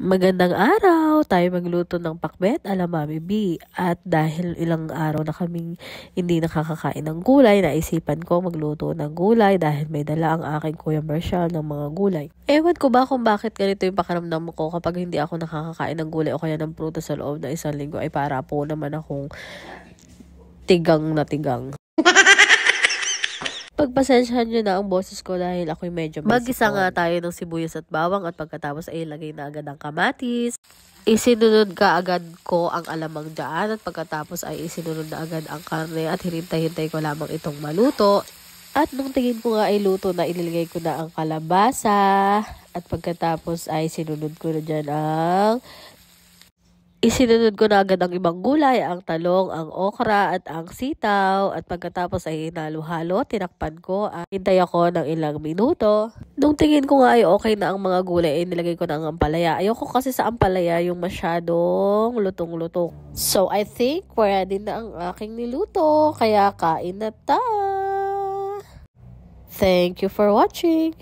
Magandang araw! Tayo magluto ng pakbet ala Mami B. At dahil ilang araw na kaming hindi nakakakain ng gulay, naisipan ko magluto ng gulay dahil may dala ang aking Kuya Marshall ng mga gulay. Ewan ko ba kung bakit ganito yung pakiramdam ko kapag hindi ako nakakakain ng gulay o kaya ng prutas sa loob ng isang linggo, ay para po naman akong tigang na tigang. Pagpasensyahan nyo na ang boses ko dahil ako'y medyo Mag-isa nga tayo ng sibuyas at bawang at pagkatapos ay ilagay na agad ang kamatis. Isinunod ka agad ko ang alamang dyan at pagkatapos ay isinunod na agad ang karne at hinintay-hintay ko lamang itong maluto. At nung tingin ko nga ay luto na, ilagay ko na ang kalabasa at pagkatapos ay sinunod ko na dyan Isinunod ko na agad ang ibang gulay, ang talong, ang okra at ang sitaw at pagkatapos ay hinalo-halo, tinakpan ko at hintay ako ng ilang minuto. Nung tingin ko nga ay okay na ang mga gulay, ay nilagay ko na ang ampalaya. Ayoko kasi sa ampalaya yung masyadong lutong-luto. So I think pwede na ang aking niluto, kaya kain na ta! Thank you for watching!